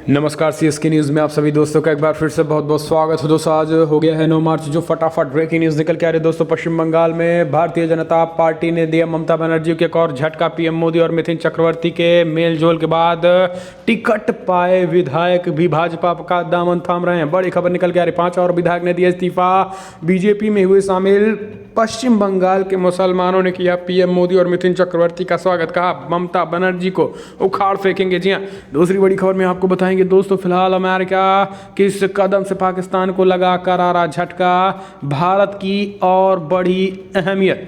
नमस्कार CSK news में आप सभी दोस्तों का एक बार फिर से बहुत बहुत स्वागत है। दोस्तों आज हो गया है 9 मार्च, जो फटाफट ब्रेकिंग न्यूज़ निकल के आ रही है। दोस्तों पश्चिम बंगाल में भारतीय जनता पार्टी ने दिया ममता बनर्जी को एक और झटका। पीएम मोदी और मिथुन चक्रवर्ती के मेल जोल के बाद टिकट पाए विधायक भी भाजपा का दामन थाम रहे हैं। बड़ी खबर निकल के आ रही, 5 और विधायक ने दिया इस्तीफा। बीजेपी में हुए शामिल पश्चिम बंगाल के मुसलमानों ने किया पीएम मोदी और मिथुन चक्रवर्ती का स्वागत, कहा ममता बनर्जी को उखाड़ फेंकेंगे। जी हाँ, दूसरी बड़ी खबर में आपको बताएंगे दोस्तों, फिलहाल अमेरिका किस कदम से पाकिस्तान को लगा करारा झटका, भारत की और बड़ी अहमियत।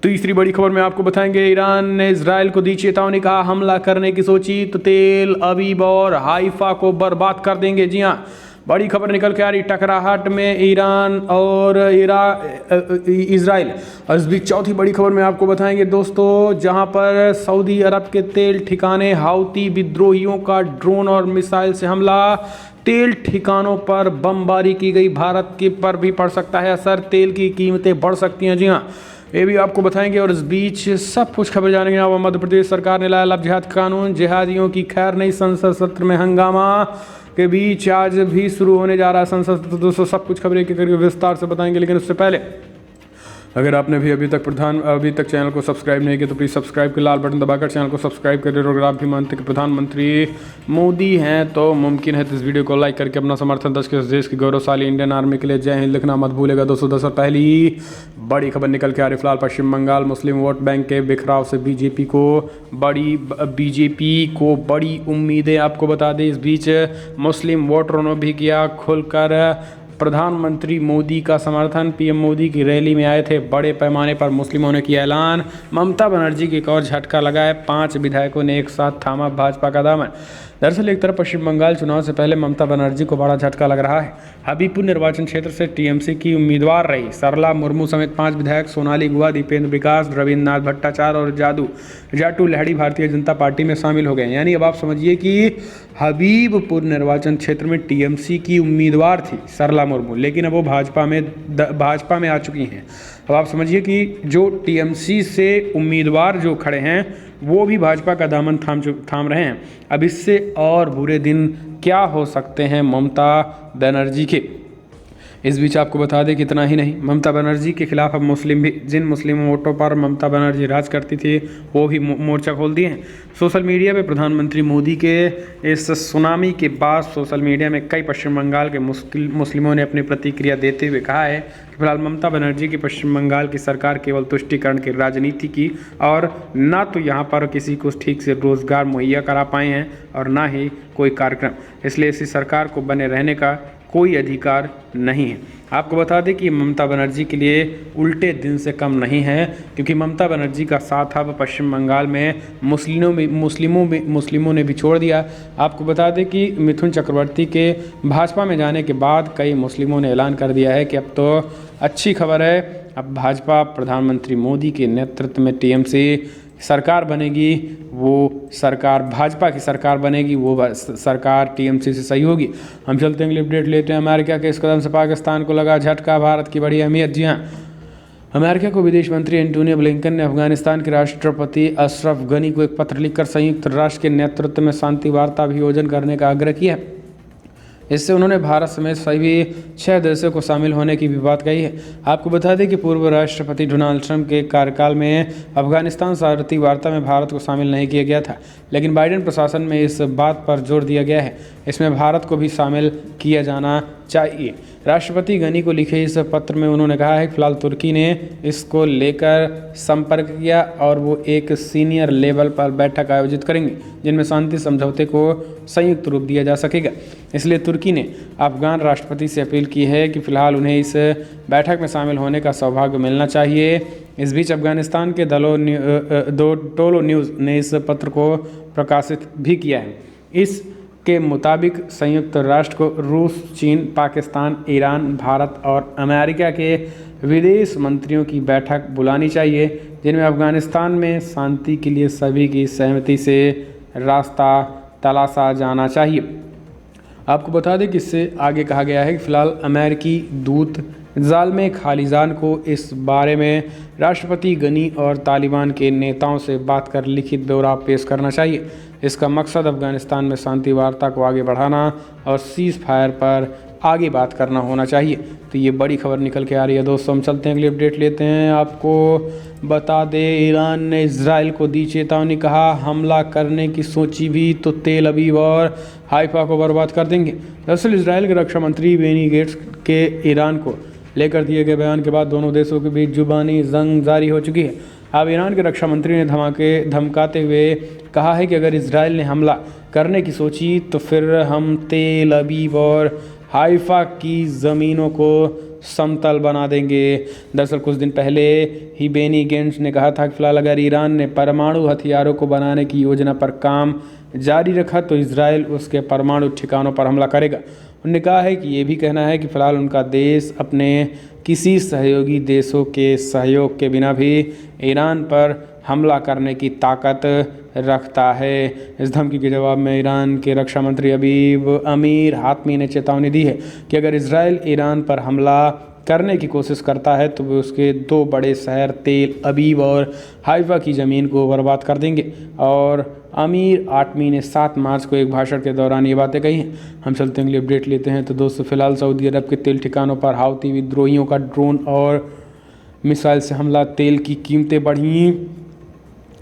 तीसरी बड़ी खबर में आपको बताएंगे, ईरान ने इजराइल को दी चेतावनी, कहा हमला करने की सोची तो तेल अवीव और हाइफा को बर्बाद कर देंगे। जी हाँ, बड़ी खबर निकल के आ रही, टकराहट में ईरान और इजराइल। और इस बीच चौथी बड़ी खबर में आपको बताएंगे दोस्तों, जहां पर सऊदी अरब के तेल ठिकाने हाउती विद्रोहियों का ड्रोन और मिसाइल से हमला, तेल ठिकानों पर बमबारी की गई। भारत के पर भी पड़ सकता है असर, तेल की कीमतें बढ़ सकती हैं। जी हाँ, ये भी आपको बताएंगे। और इस बीच सब कुछ खबर जानेंगे। अब मध्य प्रदेश सरकार ने लाया लव जिहाद कानून, जिहादियों की खैर नहीं, संसद सत्र में हंगामा के बीच आज भी शुरू होने जा रहा है संसद। तो दोस्तों सब कुछ खबरें एक करके विस्तार से बताएंगे, लेकिन उससे पहले अगर आपने भी अभी तक चैनल को सब्सक्राइब नहीं किया तो प्लीज़ सब्सक्राइब के लाल बटन दबाकर चैनल को सब्सक्राइब करें। और अगर आप भी मानते कि प्रधानमंत्री मोदी हैं तो मुमकिन है तो इस वीडियो को लाइक करके अपना समर्थन देश की गौरवशाली इंडियन आर्मी के लिए जय हिंद लिखना मत भूलेगा। दोस्तों पहली बड़ी खबर निकल के आ रही, फिलहाल पश्चिम बंगाल मुस्लिम वोट बैंक के बिखराव से बीजेपी को बड़ी उम्मीदें। आपको बता दें, इस बीच मुस्लिम वोटरों ने भी किया खुलकर प्रधानमंत्री मोदी का समर्थन। पीएम मोदी की रैली में आए थे बड़े पैमाने पर मुस्लिमों ने किया ऐलान। ममता बनर्जी की एक और झटका लगा है, 5 विधायकों ने एक साथ थामा भाजपा का दामन। दरअसल एक तरफ पश्चिम बंगाल चुनाव से पहले ममता बनर्जी को बड़ा झटका लग रहा है। हबीबपुर निर्वाचन क्षेत्र से टीएमसी की उम्मीदवार रही सरला मुर्मू समेत 5 विधायक सोनाली गुहा, दीपेंद्र विकास, रविन्द्र नाथ भट्टाचार्य और जाटू लहड़ी भारतीय जनता पार्टी में शामिल हो गए। यानी अब आप समझिए कि हबीबपुर निर्वाचन क्षेत्र में टीएमसी की उम्मीदवार थी सरला मुर्मू, लेकिन अब वो भाजपा में आ चुकी हैं। अब आप समझिए कि जो टीएमसी से उम्मीदवार जो खड़े हैं वो भी भाजपा का दामन थाम रहे हैं। अब इससे और बुरे दिन क्या हो सकते हैं ममता बनर्जी के। इस बीच आपको बता दें कि इतना ही नहीं, ममता बनर्जी के खिलाफ अब मुस्लिम भी, जिन मुस्लिम वोटों पर ममता बनर्जी राज करती थी वो भी मोर्चा खोल दिए हैं। सोशल मीडिया पे प्रधानमंत्री मोदी के इस सुनामी के बाद सोशल मीडिया में कई पश्चिम बंगाल के मुस्लिमों ने अपनी प्रतिक्रिया देते हुए कहा है कि फिलहाल ममता बनर्जी की पश्चिम बंगाल की सरकार केवल तुष्टिकरण की राजनीति की, और ना तो यहाँ पर किसी को ठीक से रोजगार मुहैया करा पाए हैं और ना ही कोई कार्यक्रम, इसलिए इसी सरकार को बने रहने का कोई अधिकार नहीं है। आपको बता दें कि ममता बनर्जी के लिए उल्टे दिन से कम नहीं है, क्योंकि ममता बनर्जी का साथ अब पश्चिम बंगाल में मुस्लिमों ने भी छोड़ दिया। आपको बता दें कि मिथुन चक्रवर्ती के भाजपा में जाने के बाद कई मुस्लिमों ने ऐलान कर दिया है कि अब तो अच्छी खबर है, अब भाजपा प्रधानमंत्री मोदी के नेतृत्व में टीएमसी सरकार बनेगी, वो सरकार भाजपा की सरकार बनेगी, वो सरकार टीएमसी से सही होगी। हम चलते हैं, अपडेट लेते हैं। अमेरिका के इस कदम से पाकिस्तान को लगा झटका, भारत की बड़ी अहमियत। जी हाँ, अमेरिका को विदेश मंत्री एंटोनी ब्लिंकन ने अफगानिस्तान के राष्ट्रपति अशरफ गनी को एक पत्र लिखकर संयुक्त राष्ट्र के नेतृत्व में शांति वार्ता अभियोजन करने का आग्रह किया। इससे उन्होंने भारत समेत सभी 6 देशों को शामिल होने की भी बात कही है। आपको बता दें कि पूर्व राष्ट्रपति डोनाल्ड ट्रंप के कार्यकाल में अफगानिस्तान शांति वार्ता में भारत को शामिल नहीं किया गया था, लेकिन बाइडेन प्रशासन में इस बात पर जोर दिया गया है इसमें भारत को भी शामिल किया जाना चाहिए। राष्ट्रपति गनी को लिखे इस पत्र में उन्होंने कहा है कि फिलहाल तुर्की ने इसको लेकर संपर्क किया और वो एक सीनियर लेवल पर बैठक आयोजित करेंगे जिनमें शांति समझौते को संयुक्त रूप दिया जा सकेगा। इसलिए तुर्की ने अफगान राष्ट्रपति से अपील की है कि फिलहाल उन्हें इस बैठक में शामिल होने का सौभाग्य मिलना चाहिए। इस बीच अफगानिस्तान के टोलो न्यूज़ ने इस पत्र को प्रकाशित भी किया है। इसके मुताबिक संयुक्त राष्ट्र को रूस, चीन, पाकिस्तान, ईरान, भारत और अमेरिका के विदेश मंत्रियों की बैठक बुलानी चाहिए, जिनमें अफगानिस्तान में शांति के लिए सभी की सहमति से रास्ता तलाशा जाना चाहिए। आपको बता दें कि इससे आगे कहा गया है कि फिलहाल अमेरिकी दूत ज़ाल्मे खालिजान को इस बारे में राष्ट्रपति गनी और तालिबान के नेताओं से बात कर लिखित ब्यौरा पेश करना चाहिए। इसका मकसद अफगानिस्तान में शांति वार्ता को आगे बढ़ाना और सीज़ फायर पर आगे बात करना होना चाहिए। तो ये बड़ी खबर निकल के आ रही है दोस्तों। हम चलते हैं अगली अपडेट लेते हैं। आपको बता दें, ईरान ने इजराइल को दी चेतावनी, कहा हमला करने की सोची भी तो तेल अवीव और हाइफा को बर्बाद कर देंगे। दरअसल इसराइल के रक्षा मंत्री बेनी गेट्स के ईरान को लेकर दिए गए बयान के बाद दोनों देशों के बीच जुबानी जंग जारी हो चुकी है। अब ईरान के रक्षा मंत्री ने धमकाते हुए कहा है कि अगर इसराइल ने हमला करने की सोची तो फिर हम तेल अवीव और हाइफा की ज़मीनों को समतल बना देंगे। दरअसल कुछ दिन पहले ही बेनी गेंट्स ने कहा था कि फिलहाल अगर ईरान ने परमाणु हथियारों को बनाने की योजना पर काम जारी रखा तो इसराइल उसके परमाणु ठिकानों पर हमला करेगा। उन्होंने कहा है कि ये भी कहना है कि फिलहाल उनका देश अपने किसी सहयोगी देशों के सहयोग के बिना भी ईरान पर हमला करने की ताकत रखता है। इस धमकी के जवाब में ईरान के रक्षा मंत्री अमीर हातमी ने चेतावनी दी है कि अगर इसराइल ईरान पर हमला करने की कोशिश करता है तो वे उसके दो बड़े शहर तेल अवीव और हाइफा की ज़मीन को बर्बाद कर देंगे। और अमीर आटमी ने 7 मार्च को एक भाषण के दौरान ये बातें कही हैं। हम चलते हैं अगली अपडेट लेते हैं। तो दोस्तों फिलहाल सऊदी अरब के तेल ठिकानों पर हाउती विद्रोहियों का ड्रोन और मिसाइल से हमला, तेल की कीमतें बढ़ी,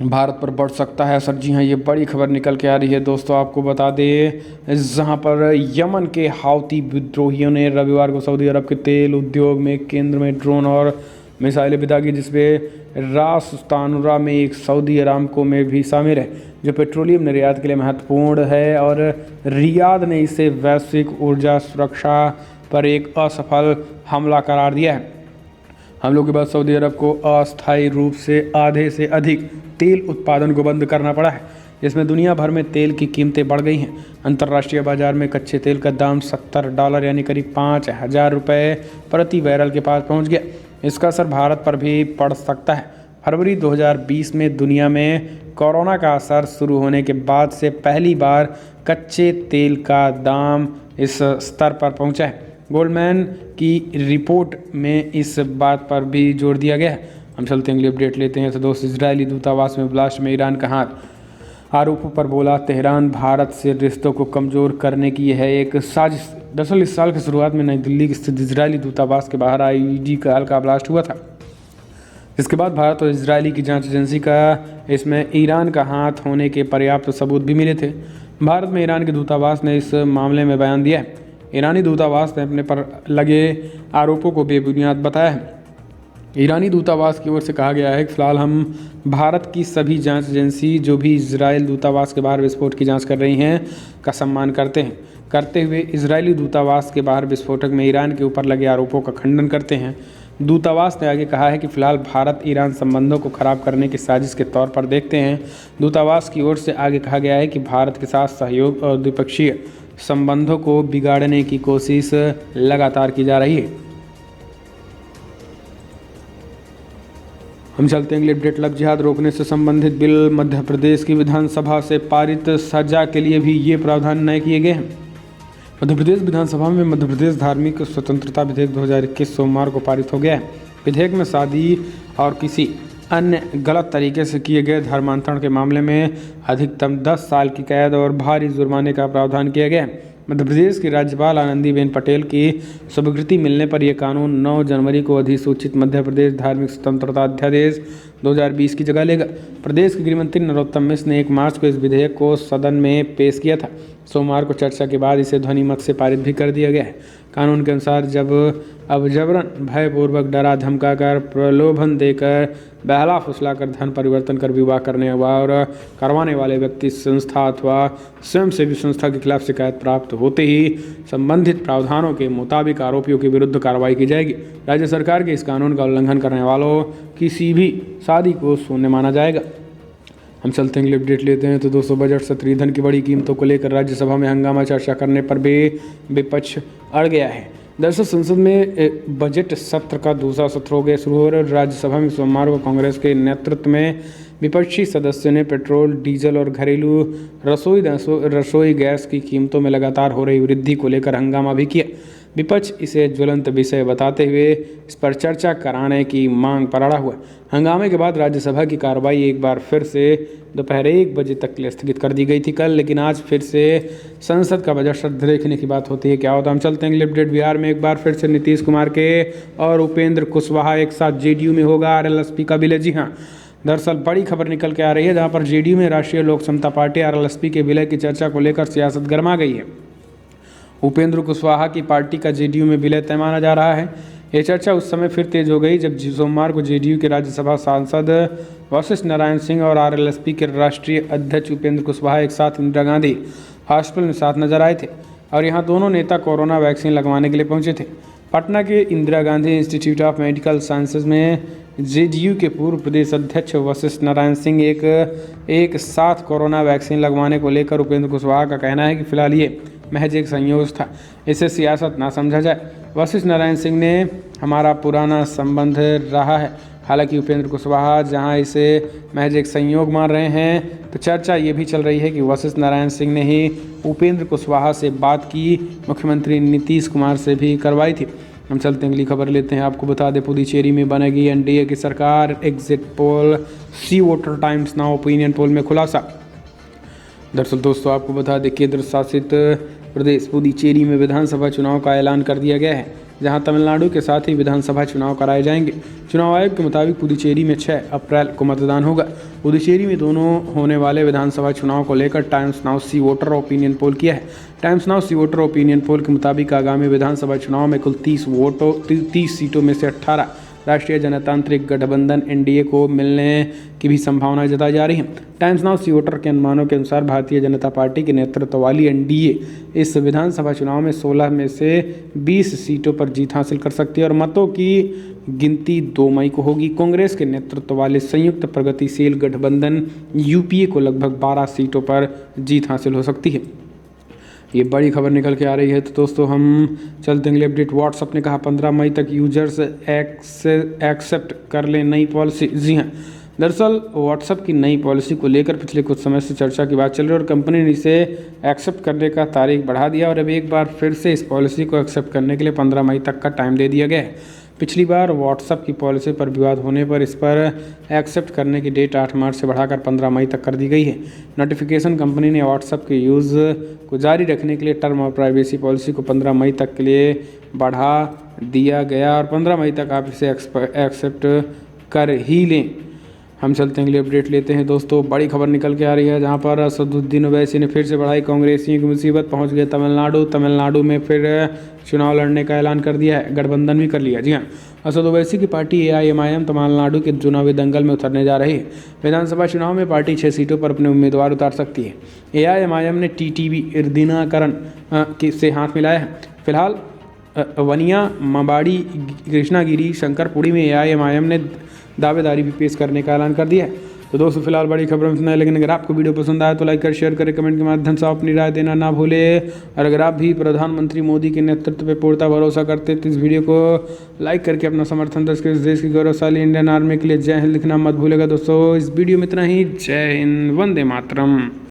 भारत पर बढ़ सकता है असर। जी हाँ, ये बड़ी खबर निकल के आ रही है दोस्तों। आपको बता दें, जहां पर यमन के हाउती विद्रोहियों ने रविवार को सऊदी अरब के तेल उद्योग में केंद्र में ड्रोन और मिसाइलें विदा की, जिसमें रास तानुरा में एक सऊदी अरामको में भी शामिल है, जो पेट्रोलियम निर्यात के लिए महत्वपूर्ण है। और रियाद ने इसे वैश्विक ऊर्जा सुरक्षा पर एक असफल हमला करार दिया है। हमलों के बाद सऊदी अरब को अस्थायी रूप से आधे से अधिक तेल उत्पादन को बंद करना पड़ा है, जिसमें दुनिया भर में तेल की कीमतें बढ़ गई हैं। अंतर्राष्ट्रीय बाजार में कच्चे तेल का दाम $70 यानी करीब 5,000 रुपये प्रति बैरल के पास पहुंच गया। इसका असर भारत पर भी पड़ सकता है। फरवरी 2020 में दुनिया में कोरोना का असर शुरू होने के बाद से पहली बार कच्चे तेल का दाम इस स्तर पर पहुंचा है। गोल्डमैन की रिपोर्ट में इस बात पर भी जोर दिया गया है। हम चलते हैं अगली अपडेट लेते हैं। तो दोस्त, इजरायली दूतावास में ब्लास्ट में ईरान का हाथ, आरोपों पर बोला तेहरान भारत से रिश्तों को कमज़ोर करने की है एक साजिश। दरअसल इस साल की शुरुआत में नई दिल्ली स्थित इजरायली दूतावास के बाहर आईईडी का हल्का ब्लास्ट हुआ था। इसके बाद भारत और इजरायली की जांच एजेंसी का इसमें ईरान का हाथ होने के पर्याप्त सबूत भी मिले थे। भारत में ईरान के दूतावास ने इस मामले में बयान दिया है। ईरानी दूतावास ने अपने पर लगे आरोपों को बेबुनियाद बताया है। ईरानी दूतावास की ओर से कहा गया है कि फिलहाल हम भारत की सभी जांच एजेंसी जो भी इजराइल दूतावास के बाहर विस्फोट की जांच कर रही हैं का सम्मान करते हुए इजरायली दूतावास के बाहर विस्फोटक में ईरान के ऊपर लगे आरोपों का खंडन करते हैं। दूतावास ने आगे कहा है कि फिलहाल भारत ईरान संबंधों को खराब करने की साजिश के तौर पर देखते हैं। दूतावास की ओर से आगे कहा गया है कि भारत के साथ सहयोग और द्विपक्षीय संबंधों को बिगाड़ने की कोशिश लगातार की जा रही है। हम चलते हैं अगले अपडेट। लव जिहाद रोकने से संबंधित बिल, मध्य प्रदेश की विधानसभा से पारित, सजा के लिए भी ये प्रावधान नए किए गए हैं। मध्य प्रदेश विधानसभा में मध्य प्रदेश धार्मिक स्वतंत्रता विधेयक 2021 सोमवार को पारित हो गया है। विधेयक में शादी और किसी अन्य गलत तरीके से किए गए धर्मांतरण के मामले में अधिकतम 10 साल की कैद और भारी जुर्माने का प्रावधान किया गया है। मध्य प्रदेश की राज्यपाल आनंदीबेन पटेल की स्वीकृति मिलने पर यह कानून 9 जनवरी को अधिसूचित मध्य प्रदेश धार्मिक स्वतंत्रता अध्यादेश 2020 की जगह लेगा। प्रदेश के गृहमंत्री नरोत्तम मिश्र ने 1 मार्च को इस विधेयक को सदन में पेश किया था। सोमवार को चर्चा के बाद इसे ध्वनिमत से पारित भी कर दिया गया है। कानून के अनुसार जब अब जबरन, भयपूर्वक, डरा धमकाकर, प्रलोभन देकर, बहला फुसलाकर, धन परिवर्तन कर विवाह करने और करवाने वाले व्यक्ति, संस्था अथवा स्वयंसेवी संस्था के खिलाफ शिकायत प्राप्त होते ही संबंधित प्रावधानों के मुताबिक आरोपियों के विरुद्ध कार्रवाई की जाएगी। राज्य सरकार के इस कानून का उल्लंघन करने वालों किसी भी शादी को शून्य माना जाएगा। हम चलते हैं अपडेट लेते हैं। तो दोस्तों, बजट सत्र, ईंधन की बड़ी कीमतों को लेकर राज्यसभा में हंगामा चर्चा करने पर भी विपक्ष अड़ गया है। दरअसल संसद में बजट सत्र का दूसरा सत्र हो गया शुरू हो रहा है। राज्यसभा में सोमवार को कांग्रेस के नेतृत्व में विपक्षी सदस्यों ने पेट्रोल, डीजल और घरेलू रसोई गैस की कीमतों में लगातार हो रही वृद्धि को लेकर हंगामा भी किया। विपक्ष इसे ज्वलंत विषय बताते हुए इस पर चर्चा कराने की मांग पर अड़ा हुआ। हंगामे के बाद राज्यसभा की कार्रवाई एक बार फिर से दोपहर 1 बजे तक के लिए स्थगित कर दी गई थी कल, लेकिन आज फिर से संसद का बजट सत्र देखने की बात होती है। क्या होता है, हम चलते हैं अगले अपडेट। बिहार में एक बार फिर से नीतीश कुमार के और उपेंद्र कुशवाहा एक साथ जेडीयू में होगा आरएलएसपी का विलय। जी हाँ, दरअसल बड़ी खबर निकल के आ रही है, जहां पर जेडीयू में राष्ट्रीय लोक समता पार्टी आरएलएसपी के विलय की चर्चा को लेकर सियासत गर्मा गई है। उपेंद्र कुशवाहा की पार्टी का जेडीयू में विलय तय माना जा रहा है। ये चर्चा उस समय फिर तेज हो गई जब सोमवार को जेडीयू के राज्यसभा सांसद वशिष्ठ नारायण सिंह और आरएलएसपी के राष्ट्रीय अध्यक्ष उपेंद्र कुशवाहा एक साथ इंदिरा गांधी हॉस्पिटल में साथ नजर आए थे और यहाँ दोनों नेता कोरोना वैक्सीन लगवाने के लिए पहुंचे थे। पटना के Indira Gandhi institute of medical sciences में जेडीयू के पूर्व प्रदेश अध्यक्ष वशिष्ठ नारायण सिंह एक साथ कोरोना वैक्सीन लगवाने को लेकर उपेंद्र कुशवाहा का कहना है कि फिलहाल ये महज एक संयोग था, इसे सियासत ना समझा जाए। वशिष्ठ नारायण सिंह ने हमारा पुराना संबंध रहा है। हालांकि उपेंद्र कुशवाहा जहां इसे महज एक संयोग मान रहे हैं, तो चर्चा ये भी चल रही है कि वशिष्ठ नारायण सिंह ने ही उपेंद्र कुशवाहा से बात की, मुख्यमंत्री नीतीश कुमार से भी करवाई थी। हम चलते हैं अगली खबर लेते हैं। आपको बता दें, पुडुचेरी में बनेगी एनडीए की सरकार। Exit poll, C voter Times Now opinion poll में खुलासा। दरअसल दोस्तों आपको बता दें, केंद्र शासित प्रदेश पुडुचेरी में विधानसभा चुनाव का ऐलान कर दिया गया है, जहां तमिलनाडु के साथ ही विधानसभा चुनाव कराए जाएंगे। चुनाव आयोग के मुताबिक पुडुचेरी में 6 अप्रैल को मतदान होगा। पुडुचेरी में दोनों होने वाले विधानसभा चुनाव को लेकर times now see voter opinion poll किया है। Times now see voter opinion poll के मुताबिक आगामी विधानसभा चुनाव में कुल 30 सीटों में से 18 राष्ट्रीय जनतांत्रिक गठबंधन एनडीए को मिलने की भी संभावना जताई जा रही है। टाइम्स नाउ सी वोटर के अनुमानों के अनुसार भारतीय जनता पार्टी के नेतृत्व वाली एनडीए इस विधानसभा चुनाव में 16 में से 20 सीटों पर जीत हासिल कर सकती है और मतों की गिनती 2 मई को होगी। कांग्रेस के नेतृत्व वाले संयुक्त प्रगतिशील गठबंधन यूपीए को लगभग 12 सीटों पर जीत हासिल हो सकती है। ये बड़ी खबर निकल के आ रही है। तो दोस्तों हम चलते हैं अपडेट। व्हाट्सएप ने कहा 15 मई तक यूजर्स एक्सेप्ट कर लें नई पॉलिसी। जी हाँ, दरअसल व्हाट्सएप की नई पॉलिसी को लेकर पिछले कुछ समय से चर्चा की बात चल रही है और कंपनी ने इसे एक्सेप्ट करने का तारीख बढ़ा दिया और अब एक बार फिर से इस पॉलिसी को एक्सेप्ट करने के लिए 15 मई तक का टाइम दे दिया गया है। पिछली बार व्हाट्सएप की पॉलिसी पर विवाद होने पर इस पर एक्सेप्ट करने की डेट 8 मार्च से बढ़ाकर 15 मई तक कर दी गई है। नोटिफिकेशन कंपनी ने व्हाट्सएप के यूज़ को जारी रखने के लिए टर्म और प्राइवेसी पॉलिसी को 15 मई तक के लिए बढ़ा दिया गया और 15 मई तक आप इसे एक्सेप्ट कर ही लें। हम चलते हैं अगले अपडेट लेते हैं। दोस्तों बड़ी खबर निकल के आ रही है, जहां पर असदुद्दीन ओवैसी ने फिर से बढ़ाई कांग्रेसियों की मुसीबत। पहुंच गए तमिलनाडु में फिर चुनाव लड़ने का ऐलान कर दिया है, गठबंधन भी कर लिया। जी हाँ, असद ओवैसी की पार्टी एआईएमआईएम तमिलनाडु के चुनावी दंगल में उतरने जा रही है। विधानसभा चुनाव में पार्टी 6 सीटों पर अपने उम्मीदवार उतार सकती है। एआईएमआईएम ने टीटीवी दिनाकरन से हाथ मिलाया है। फिलहाल वनिया, मबाड़ी, कृष्णागिरी, शंकरपुरी में एआईएमआईएम ने दावेदारी भी पेश करने का ऐलान कर दिया है। तो दोस्तों फिलहाल बड़ी खबरों में सुना है, लेकिन अगर आपको वीडियो पसंद आए तो लाइक कर, शेयर करें, कमेंट के माध्यम से अपनी राय देना ना भूले। और अगर आप भी प्रधानमंत्री मोदी के नेतृत्व पे पूर्णतः भरोसा करते तो इस वीडियो को लाइक करके अपना समर्थन देश की गौरवशाली इंडियन आर्मी के लिए जय हिंद लिखना मत भूलेगा। दोस्तों इस वीडियो में इतना ही। जय हिंद, वंदे मातरम।